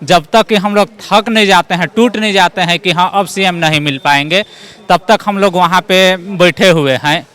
जब तक कि हम लोग थक नहीं जाते हैं, टूट नहीं जाते हैं कि हाँ अब सीएम नहीं मिल पाएंगे, तब तक हम लोग वहाँ पे बैठे हुए हैं।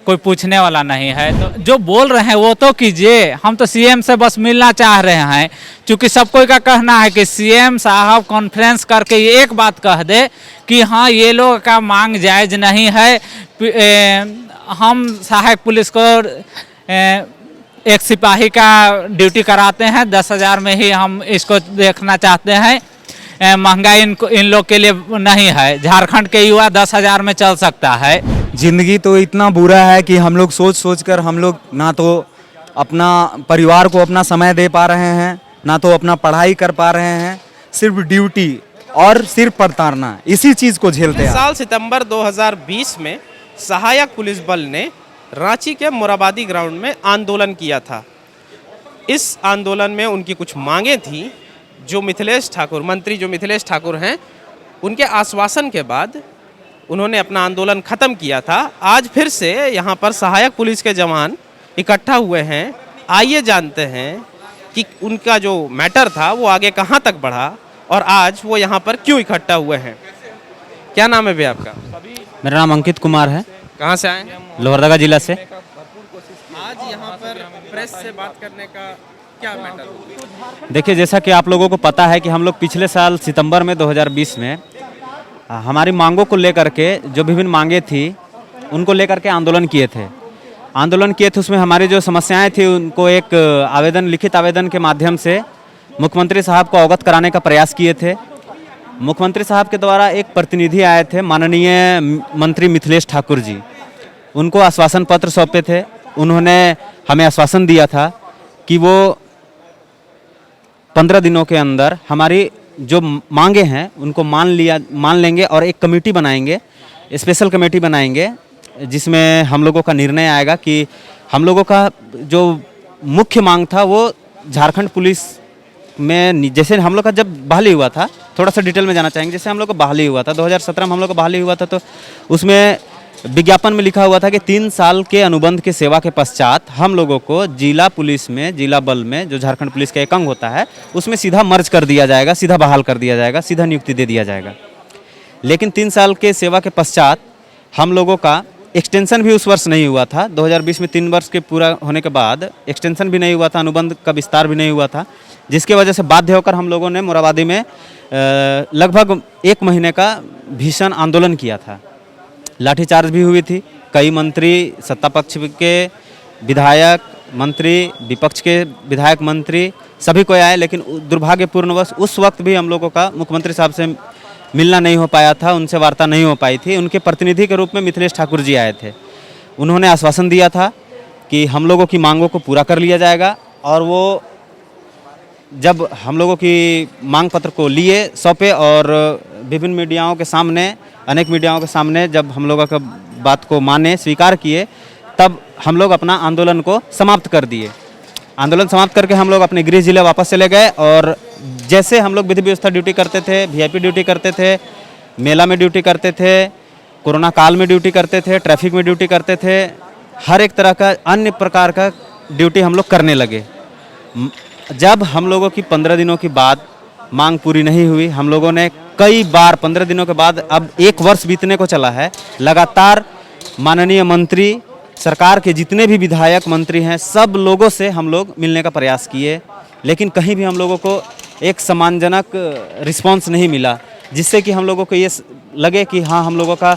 कोई पूछने वाला नहीं है। तो जो बोल रहे हैं वो तो कीजिए, हम तो सीएम से बस मिलना चाह रहे हैं। क्योंकि सब कोई का कहना है कि सीएम साहब कॉन्फ्रेंस करके ये एक बात कह दे कि हाँ ये लोग का मांग जायज़ नहीं है। हम सहायक पुलिस को एक सिपाही का ड्यूटी कराते हैं, 10,000 में ही हम इसको देखना चाहते हैं। महंगाई इन लोग के लिए नहीं है। झारखंड के युवा 10,000 में चल सकता है। जिंदगी तो इतना बुरा है कि हम लोग सोच सोच कर हम लोग ना तो अपना परिवार को अपना समय दे पा रहे हैं, ना तो अपना पढ़ाई कर पा रहे हैं। सिर्फ ड्यूटी और सिर्फ प्रताड़ना, इसी चीज़ को झेलते हैं। साल सितंबर 2020 में सहायक पुलिस बल ने रांची के मोराबादी ग्राउंड में आंदोलन किया था। इस आंदोलन में उनकी कुछ मांगें थी। जो मिथिलेश ठाकुर, मंत्री जो मिथिलेश ठाकुर हैं, उनके आश्वासन के बाद उन्होंने अपना आंदोलन ख़त्म किया था। आज फिर से यहाँ पर सहायक पुलिस के जवान इकट्ठा हुए हैं। आइए जानते हैं कि उनका जो मैटर था वो आगे कहाँ तक बढ़ा और आज वो यहाँ पर क्यों इकट्ठा हुए हैं। क्या नाम है भैया आपका? मेरा नाम अंकित कुमार है। कहाँ से आए? लोहरदगा जिला से। आज यहाँ पर प्रेस से बात करने का क्या मैटर? देखिए, जैसा कि आप लोगों को पता है कि हम लोग पिछले साल सितंबर में 2020 में हमारी मांगों को लेकर के, जो विभिन्न मांगे थी उनको लेकर के आंदोलन किए थे। उसमें हमारी जो समस्याएं थी उनको एक आवेदन, लिखित आवेदन के माध्यम से मुख्यमंत्री साहब को अवगत कराने का प्रयास किए थे। मुख्यमंत्री साहब के द्वारा एक प्रतिनिधि आए थे, माननीय मंत्री मिथिलेश ठाकुर जी। उनको आश्वासन पत्र सौंपे थे। उन्होंने हमें आश्वासन दिया था कि वो 15 दिनों के अंदर हमारी जो मांगे हैं उनको मान लेंगे और एक कमेटी बनाएंगे, स्पेशल कमेटी बनाएंगे, जिसमें हम लोगों का निर्णय आएगा कि हम लोगों का जो मुख्य मांग था वो झारखंड पुलिस में, जैसे हम लोग का जब बहाली हुआ था, थोड़ा सा डिटेल में जाना चाहेंगे। जैसे हम लोग का बहाली हुआ था 2017 में, हम लोग का बहाली हुआ था, तो उसमें विज्ञापन में लिखा हुआ था कि 3 साल के अनुबंध के सेवा के पश्चात हम लोगों को जिला पुलिस में, जिला बल में, जो झारखंड पुलिस का एक अंग होता है, उसमें सीधा मर्ज कर दिया जाएगा, सीधा बहाल कर दिया जाएगा, सीधा नियुक्ति दे दिया जाएगा। लेकिन 3 साल के सेवा के पश्चात हम लोगों का एक्सटेंशन भी उस वर्ष नहीं हुआ था। 2020 में 3 वर्ष के पूरा होने के बाद एक्सटेंशन भी नहीं हुआ था, अनुबंध का विस्तार भी नहीं हुआ था, जिसके वजह से बाध्य होकर हम लोगों ने मोराबादी में लगभग 1 महीने का भीषण आंदोलन किया था। लाठीचार्ज भी हुई थी। कई मंत्री, सत्ता पक्ष के विधायक, मंत्री, विपक्ष के विधायक, मंत्री सभी कोई आए, लेकिन दुर्भाग्यपूर्णवश उस वक्त भी हम लोगों का मुख्यमंत्री साहब से मिलना नहीं हो पाया था, उनसे वार्ता नहीं हो पाई थी। उनके प्रतिनिधि के रूप में मिथिलेश ठाकुर जी आए थे। उन्होंने आश्वासन दिया था कि हम लोगों की मांगों को पूरा कर लिया जाएगा, और वो जब हम लोगों की मांग पत्र को लिए, सौंपे और विभिन्न मीडियाओं के सामने, अनेक मीडियाओं के सामने जब हम लोगों का बात को माने, स्वीकार किए, तब हम लोग अपना आंदोलन को समाप्त कर दिए। आंदोलन समाप्त करके हम लोग अपने गृह जिले वापस चले गए, और जैसे हम लोग विधि व्यवस्था ड्यूटी करते थे, वीआईपी ड्यूटी करते थे, मेला में ड्यूटी करते थे, कोरोना काल में ड्यूटी करते थे, ट्रैफिक में ड्यूटी करते थे, हर एक तरह का अन्य प्रकार का ड्यूटी हम लोग करने लगे। जब हम लोगों की 15 दिनों की बाद मांग पूरी नहीं हुई, हम लोगों ने कई बार 15 दिनों के बाद, अब 1 वर्ष बीतने को चला है, लगातार माननीय मंत्री, सरकार के जितने भी विधायक, मंत्री हैं, सब लोगों से हम लोग मिलने का प्रयास किए, लेकिन कहीं भी हम लोगों को एक सम्मानजनक रिस्पांस नहीं मिला, जिससे कि हम लोगों को ये लगे कि हाँ, हम लोगों का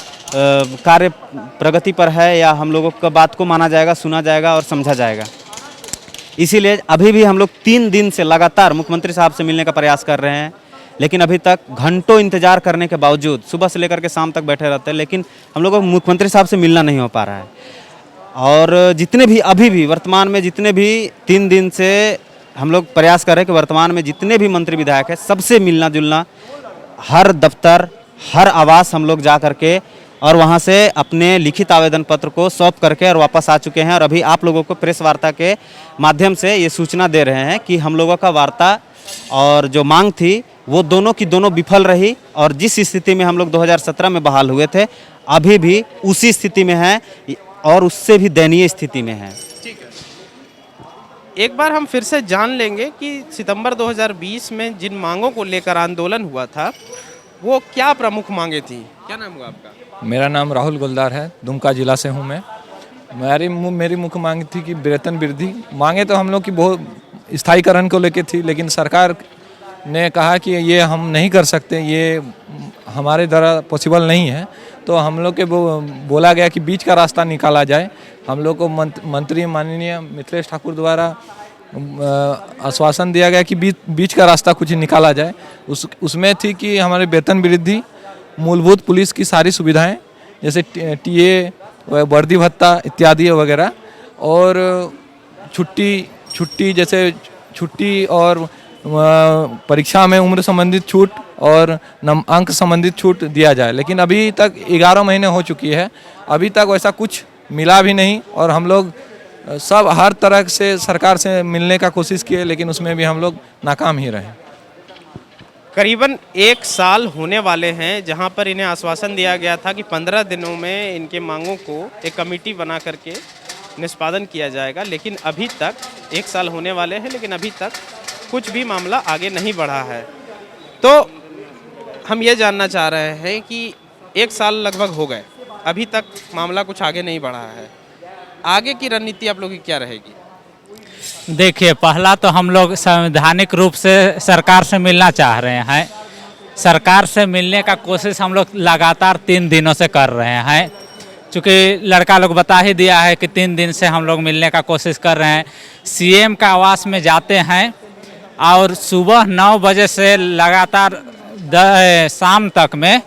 कार्य प्रगति पर है, या हम लोगों का बात को माना जाएगा, सुना जाएगा और समझा जाएगा। इसीलिए अभी भी हम लोग 3 दिन से लगातार मुख्यमंत्री साहब से मिलने का प्रयास कर रहे हैं, लेकिन अभी तक घंटों इंतजार करने के बावजूद, सुबह से लेकर के शाम तक बैठे रहते हैं, लेकिन हम लोगों को मुख्यमंत्री साहब से मिलना नहीं हो पा रहा है। और जितने भी अभी भी वर्तमान में, जितने भी 3 दिन से हम लोग प्रयास कर रहे हैं कि वर्तमान में जितने भी मंत्री विधायक हैं, सबसे मिलना जुलना, हर दफ्तर, हर आवास हम लोग जा करके और वहाँ से अपने लिखित आवेदन पत्र को सौंप करके और वापस आ चुके हैं। और अभी आप लोगों को प्रेस वार्ता के माध्यम से ये सूचना दे रहे हैं कि हम लोगों का वार्ता और जो मांग थी वो दोनों की दोनों विफल रही, और जिस स्थिति में हम लोग 2017 में बहाल हुए थे, अभी भी उसी स्थिति में हैं और उससे भी दयनीय स्थिति में हैं। एक बार हम फिर से जान लेंगे कि सितंबर 2020 में जिन मांगों को लेकर आंदोलन हुआ था वो क्या प्रमुख मांगे थी। क्या नाम हुआ आपका? मेरा नाम राहुल गुलदार है, दुमका जिला से हूँ मैं। मेरी मुख्य मांग थी कि वेतन वृद्धि। मांगे तो हम लोग की बहुत स्थायीकरण को लेके थी, लेकिन सरकार ने कहा कि ये हम नहीं कर सकते, ये हमारे द्वारा पॉसिबल नहीं है। तो हम लोग के बोला गया कि बीच का रास्ता निकाला जाए। हम लोग को मंत्री माननीय मिथिलेश ठाकुर द्वारा आश्वासन दिया गया कि बीच का रास्ता कुछ निकाला जाए। उसमें थी कि हमारे वेतन वृद्धि, मूलभूत पुलिस की सारी सुविधाएं जैसे टीए, वर्दी भत्ता इत्यादि वगैरह, और छुट्टी जैसे छुट्टी और परीक्षा में उम्र संबंधित छूट और अंक संबंधित छूट दिया जाए। लेकिन अभी तक 11 महीने हो चुकी है, अभी तक वैसा कुछ मिला भी नहीं। और हम लोग सब हर तरह से सरकार से मिलने का कोशिश किए, लेकिन उसमें भी हम लोग नाकाम ही रहे। करीबन 1 साल होने वाले हैं जहां पर इन्हें आश्वासन दिया गया था कि 15 दिनों में इनके मांगों को एक कमेटी बना करके निष्पादन किया जाएगा। लेकिन अभी तक 1 साल होने वाले हैं, लेकिन अभी तक कुछ भी मामला आगे नहीं बढ़ा है। तो हम ये जानना चाह रहे हैं कि 1 साल लगभग हो गए, अभी तक मामला कुछ आगे नहीं बढ़ा है। आगे की रणनीति आप लोगों की क्या रहेगी? देखिए, पहला तो हम लोग संवैधानिक रूप से सरकार से मिलना चाह रहे हैं। सरकार से मिलने का कोशिश हम लोग लगातार 3 दिनों से कर रहे हैं। चूँकि लड़का लोग बता ही दिया है कि 3 दिन से हम लोग मिलने का कोशिश कर रहे हैं। सीएम का आवास में जाते हैं और सुबह 9 बजे से लगातार शाम तक में,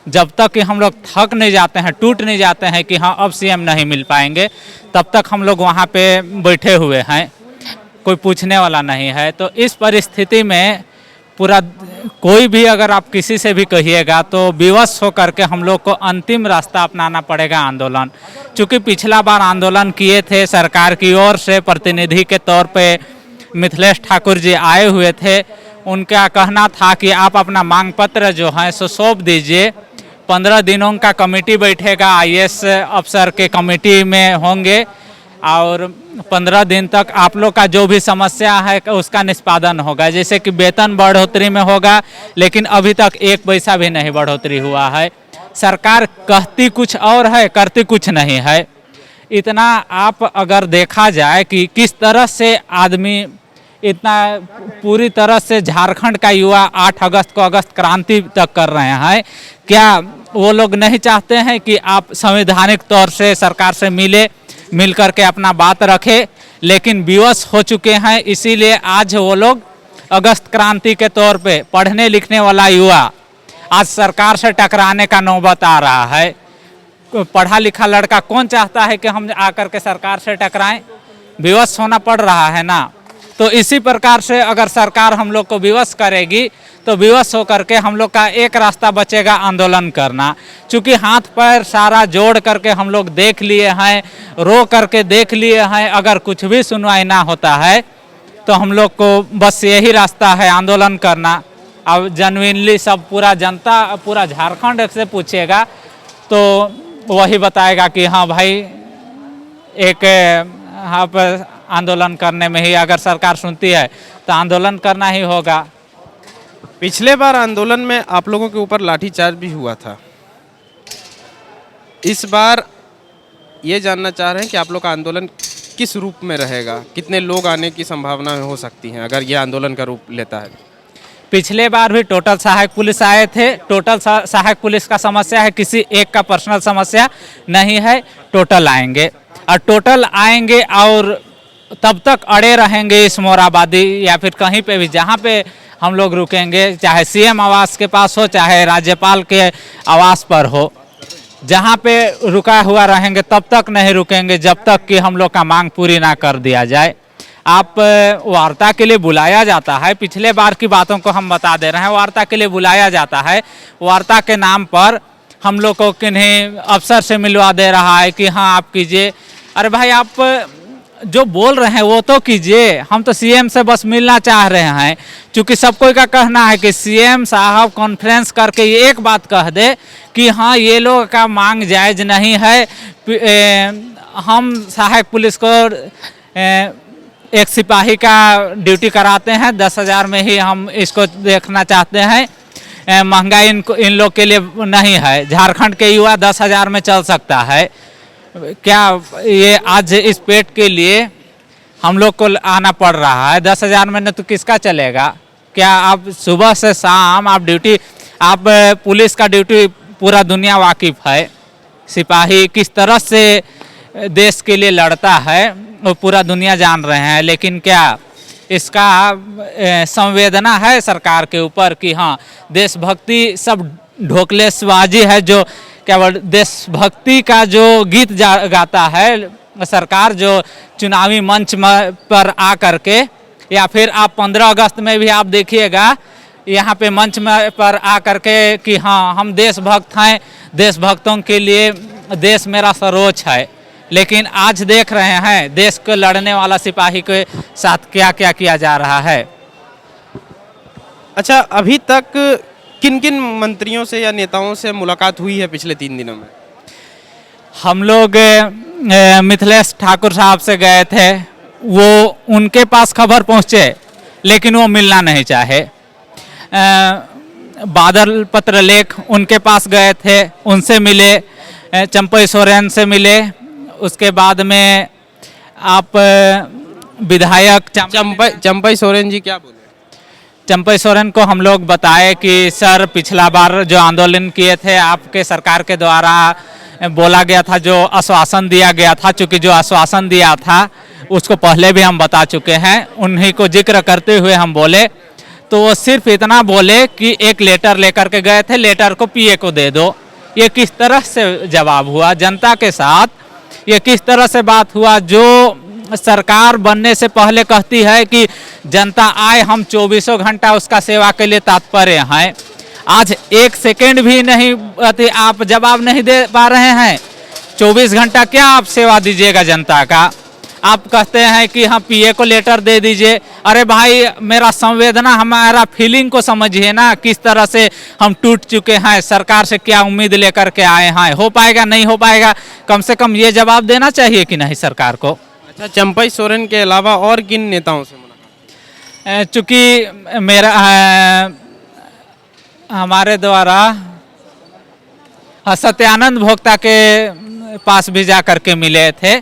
जब तक कि हम लोग थक नहीं जाते हैं, टूट नहीं जाते हैं कि हाँ अब सीएम नहीं मिल पाएंगे, तब तक हम लोग वहाँ पे बैठे हुए हैं। कोई पूछने वाला नहीं है। तो इस परिस्थिति में पूरा कोई भी अगर आप किसी से भी कहिएगा तो विवश होकर के हम लोग को अंतिम रास्ता अपनाना पड़ेगा, आंदोलन। चूँकि पिछला बार आंदोलन किए थे, सरकार की ओर से प्रतिनिधि के तौर पे मिथिलेश ठाकुर जी आए हुए थे। उनका कहना था कि आप अपना मांग पत्र जो है सो सौंप दीजिए, 15 दिनों का कमेटी बैठेगा, आईएएस अफसर के कमेटी में होंगे और 15 दिन तक आप लोग का जो भी समस्या है उसका निष्पादन होगा। जैसे कि वेतन बढ़ोतरी में होगा, लेकिन अभी तक 1 पैसा भी नहीं बढ़ोतरी हुआ है। सरकार कहती कुछ और है, करती कुछ नहीं है। इतना आप अगर देखा जाए कि किस तरह से आदमी इतना पूरी तरह से झारखंड का युवा 8 अगस्त को अगस्त क्रांति तक कर रहे हैं, क्या वो लोग नहीं चाहते हैं कि आप संवैधानिक तौर से सरकार से मिल करके अपना बात रखें? लेकिन विवश हो चुके हैं, इसीलिए आज वो लोग अगस्त क्रांति के तौर पे पढ़ने लिखने वाला युवा आज सरकार से टकराने का नौबत आ रहा है। पढ़ा लिखा लड़का कौन चाहता है कि हम आकर के सरकार से टकराएं? विवश होना पड़ रहा है ना। तो इसी प्रकार से अगर सरकार हम लोग को विवश करेगी तो विवश होकर के हम लोग का एक रास्ता बचेगा, आंदोलन करना। चूँकि हाथ पैर सारा जोड़ करके हम लोग देख लिए हैं, रो करके देख लिए हैं, अगर कुछ भी सुनवाई ना होता है तो हम लोग को बस यही रास्ता है, आंदोलन करना। अब जेन्युइनली सब पूरा जनता, पूरा झारखंड से पूछेगा तो वही बताएगा कि हाँ भाई, एक यहाँ पर आंदोलन करने में ही अगर सरकार सुनती है तो आंदोलन करना ही होगा। पिछले बार आंदोलन में आप लोगों के ऊपर लाठीचार्ज भी हुआ था। इस बार ये जानना चाह रहे हैं कि आप लोग का आंदोलन किस रूप में रहेगा, कितने लोग आने की संभावना हो सकती है अगर ये आंदोलन का रूप लेता है? पिछले बार भी टोटल सहायक पुलिस आए थे। टोटल सहायक पुलिस का समस्या है, किसी एक का पर्सनल समस्या नहीं है, टोटल आएंगे। और टोटल आएंगे और तब तक अड़े रहेंगे इस मोराबादी या फिर कहीं पे भी जहाँ पे हम लोग रुकेंगे, चाहे सीएम आवास के पास हो, चाहे राज्यपाल के आवास पर हो, जहाँ पे रुका हुआ रहेंगे तब तक नहीं रुकेंगे जब तक कि हम लोग का मांग पूरी ना कर दिया जाए। आप वार्ता के लिए बुलाया जाता है, पिछले बार की बातों को हम बता दे रहे हैं, वार्ता के लिए बुलाया जाता है। वार्ता के नाम पर हम लोग को किन्हीं अफसर से मिलवा दे रहा है कि हाँ आप कीजिए। अरे भाई, आप जो बोल रहे हैं वो तो कीजिए। हम तो सीएम से बस मिलना चाह रहे हैं। क्योंकि सब कोई का कहना है कि सीएम साहब कॉन्फ्रेंस करके ये एक बात कह दे कि हाँ ये लोग का मांग जायज़ नहीं है, हम सहायक पुलिस को एक सिपाही का ड्यूटी कराते हैं 10,000 में ही हम इसको देखना चाहते हैं। महंगाई इन लोग के लिए नहीं है। झारखंड के युवा 10,000 में चल सकता है क्या? ये आज इस पेट के लिए हम लोग को आना पड़ रहा है। 10,000 में न तो किसका चलेगा? क्या आप सुबह से शाम आप ड्यूटी, आप पुलिस का ड्यूटी पूरा दुनिया वाकिफ है। सिपाही किस तरह से देश के लिए लड़ता है वो पूरा दुनिया जान रहे हैं। लेकिन क्या इसका संवेदना है सरकार के ऊपर कि हाँ देशभक्ति सब ढोकलेबाजी है? जो केवल देशभक्ति का जो गीत गाता है सरकार, जो चुनावी मंच पर आ करके, या फिर आप 15 अगस्त में भी आप देखिएगा यहाँ पे मंच में पर आ करके कि हाँ हम देशभक्त हैं, देशभक्तों के लिए देश मेरा सर्वोच्च है। लेकिन आज देख रहे हैं देश को लड़ने वाला सिपाही के साथ क्या क्या किया जा रहा है। अच्छा, अभी तक किन किन मंत्रियों से या नेताओं से मुलाकात हुई है पिछले 3 दिनों में? हम लोग मिथिलेश ठाकुर साहब से गए थे, वो उनके पास खबर पहुँचे लेकिन वो मिलना नहीं चाहे। बादल पत्रलेख उनके पास गए थे, उनसे मिले। चंपई सोरेन से मिले। उसके बाद में आप विधायक चंपई सोरेन जी क्या बोले? चंपई सोरेन को हम लोग बताए कि सर पिछला बार जो आंदोलन किए थे आपके सरकार के द्वारा बोला गया था, जो आश्वासन दिया गया था, चूँकि जो आश्वासन दिया था उसको पहले भी हम बता चुके हैं। उन्हीं को जिक्र करते हुए हम बोले तो वो सिर्फ इतना बोले कि एक लेटर लेकर के गए थे, लेटर को पीए को दे दो। ये किस तरह से जवाब हुआ जनता के साथ? ये किस तरह से बात हुआ? जो सरकार बनने से पहले कहती है कि जनता आए, हम 24 घंटा उसका सेवा के लिए तत्पर हैं। आज 1 सेकेंड भी नहीं आप जवाब नहीं दे पा रहे हैं। 24 घंटा क्या आप सेवा दीजिएगा जनता का? आप कहते हैं कि हाँ पीए को लेटर दे दीजिए। अरे भाई मेरा संवेदना, हमारा फीलिंग को समझिए ना, किस तरह से हम टूट चुके हैं। सरकार से क्या उम्मीद लेकर के आए हैं? हो पाएगा नहीं हो पाएगा, कम से कम ये जवाब देना चाहिए कि नहीं सरकार को। अच्छा, चंपई सोरेन के अलावा और किन नेताओं से मुलाकात? चूँकि मेरा हमारे द्वारा सत्यानंद भोक्ता के पास भी जा करके मिले थे।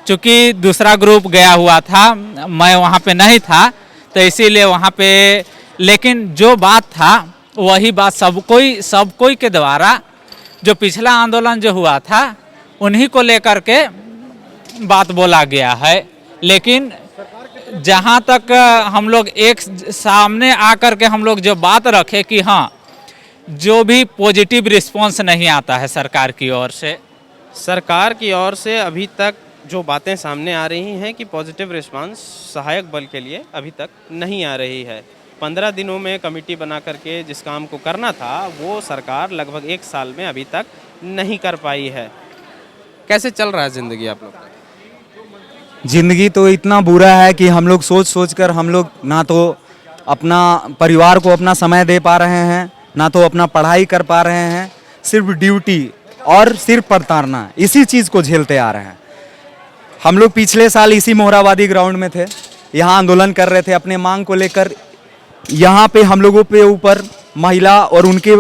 चूँकि दूसरा ग्रुप गया हुआ था, मैं वहाँ पे नहीं था तो इसीलिए वहाँ पे, लेकिन जो बात था वही बात सब कोई के द्वारा जो पिछला आंदोलन जो हुआ था उन्हीं को लेकर के बात बोला गया है। लेकिन जहाँ तक हम लोग एक सामने आकर के हम लोग जो बात रखे कि हाँ जो भी पॉजिटिव रिस्पांस नहीं आता है सरकार की ओर से। सरकार की ओर से अभी तक जो बातें सामने आ रही हैं कि पॉजिटिव रिस्पांस सहायक बल के लिए अभी तक नहीं आ रही है। 15 दिनों में कमेटी बना करके जिस काम को करना था वो सरकार लगभग 1 साल में अभी तक नहीं कर पाई है। कैसे चल रहा है ज़िंदगी आप लोग का? ज़िंदगी तो इतना बुरा है कि हम लोग सोच कर हम लोग ना तो अपना परिवार को अपना समय दे पा रहे हैं, ना तो अपना पढ़ाई कर पा रहे हैं। सिर्फ ड्यूटी और सिर्फ प्रताड़ना, इसी चीज़ को झेलते आ रहे हैं। हम लोग पिछले साल इसी मोहराबादी ग्राउंड में थे, यहाँ आंदोलन कर रहे थे अपने मांग को लेकर। यहाँ पे हम लोगों पे ऊपर महिला और उनके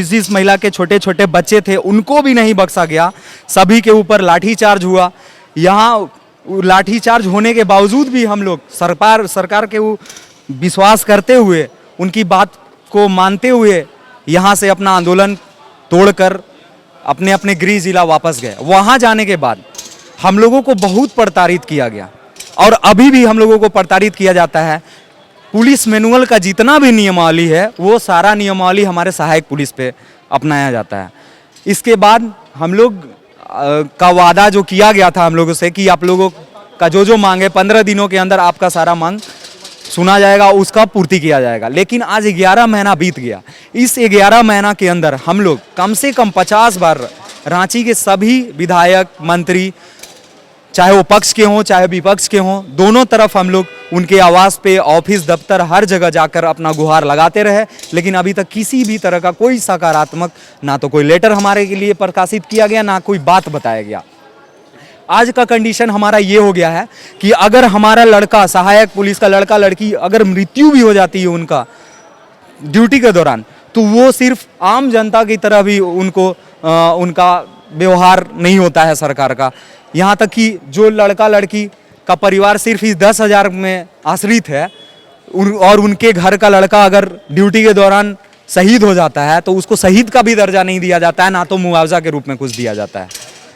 जिस महिला के छोटे छोटे बच्चे थे उनको भी नहीं बख्शा गया, सभी के ऊपर लाठीचार्ज हुआ। यहाँ लाठीचार्ज होने के बावजूद भी हम लोग सरकार के वो विश्वास करते हुए, उनकी बात को मानते हुए यहाँ से अपना आंदोलन तोड़कर अपने अपने गृह जिला वापस गए। वहाँ जाने के बाद हम लोगों को बहुत प्रताड़ित किया गया और अभी भी हम लोगों को प्रताड़ित किया जाता है। पुलिस मैनुअल का जितना भी नियमावली है वो सारा नियमावली हमारे सहायक पुलिस पे अपनाया जाता है। इसके बाद हम लोग का वादा जो किया गया था हम लोगों से कि आप लोगों का जो मांग है 15 दिनों के अंदर आपका सारा मांग सुना जाएगा, उसका पूर्ति किया जाएगा। लेकिन आज 11 महीना बीत गया। इस 11 महीना के अंदर हम लोग कम से कम 50 बार रांची के सभी विधायक मंत्री, चाहे वो पक्ष के हों चाहे विपक्ष के हों, दोनों तरफ हम लोग उनके आवास पे, ऑफिस, दफ्तर, हर जगह जाकर अपना गुहार लगाते रहे। लेकिन अभी तक किसी भी तरह का कोई सकारात्मक, ना तो कोई लेटर हमारे के लिए प्रकाशित किया गया, ना कोई बात बताया गया। आज का कंडीशन हमारा ये हो गया है कि अगर हमारा लड़का, सहायक पुलिस का लड़का लड़की, अगर मृत्यु भी हो जाती है उनका ड्यूटी के दौरान, तो वो सिर्फ आम जनता की तरह भी उनका व्यवहार नहीं होता है सरकार का। यहाँ तक कि जो लड़का लड़की का परिवार सिर्फ इस 10,000 में आश्रित है और उनके घर का लड़का अगर ड्यूटी के दौरान शहीद हो जाता है तो उसको शहीद का भी दर्जा नहीं दिया जाता है, ना तो मुआवजा के रूप में कुछ दिया जाता है।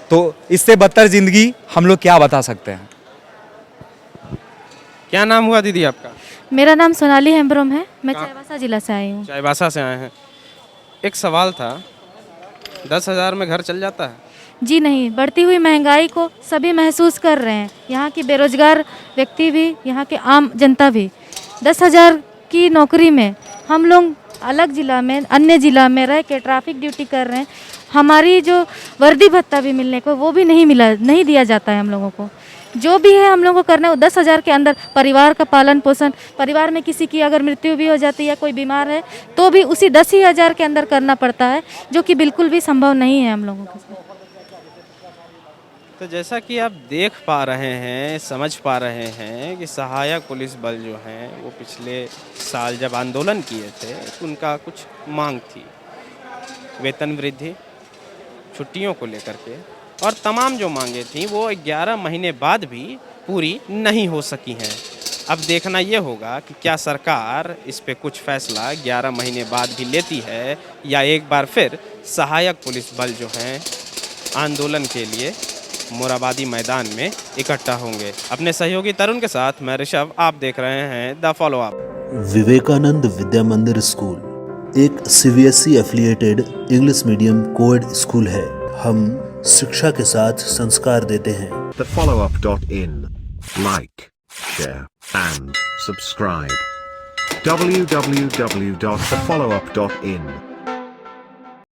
तो इससे बदतर जिंदगी हम लोग क्या बता सकते हैं। क्या नाम हुआ दीदी आपका? मेरा नाम सोनाली हेम्ब्रोम है। मैं चाईबासा जिला से आई हूँ। चाईबासा से आए हैं। एक सवाल था, 10,000 में घर चल जाता है? जी नहीं, बढ़ती हुई महंगाई को सभी महसूस कर रहे हैं, यहाँ की बेरोजगार व्यक्ति भी, यहाँ के आम जनता भी। 10,000 की नौकरी में हम लोग अलग ज़िला में, अन्य ज़िला में रह के ट्रैफिक ड्यूटी कर रहे हैं। हमारी जो वर्दी भत्ता भी मिलने को वो भी नहीं दिया जाता है हम लोगों को। जो भी है हम लोगों को करना है वो 10,000 के अंदर परिवार का पालन पोषण, परिवार में किसी की अगर मृत्यु भी हो जाती है, कोई बीमार है, तो भी उसी 10,000 के अंदर करना पड़ता है, जो कि बिल्कुल भी संभव नहीं है हम लोगों के साथ। तो जैसा कि आप देख पा रहे हैं, समझ पा रहे हैं कि सहायक पुलिस बल जो हैं वो पिछले साल जब आंदोलन किए थे तो उनका कुछ मांग थी, वेतन वृद्धि, छुट्टियों को लेकर के, और तमाम जो मांगे थी वो 11 महीने बाद भी पूरी नहीं हो सकी हैं। अब देखना ये होगा कि क्या सरकार इस पे कुछ फैसला 11 महीने बाद भी लेती है या एक बार फिर सहायक पुलिस बल जो हैं आंदोलन के लिए मोराबादी मैदान में इकट्ठा होंगे। अपने सहयोगी तरुण के साथ मैं ऋषभ, आप देख रहे हैं द फॉलो अप। विवेकानंद विद्या मंदिर स्कूल एक CBSE affiliated English medium coed school है। हम शिक्षा के साथ संस्कार देते हैं। thefollowup.in. Like, share and subscribe. www.thefollowup.in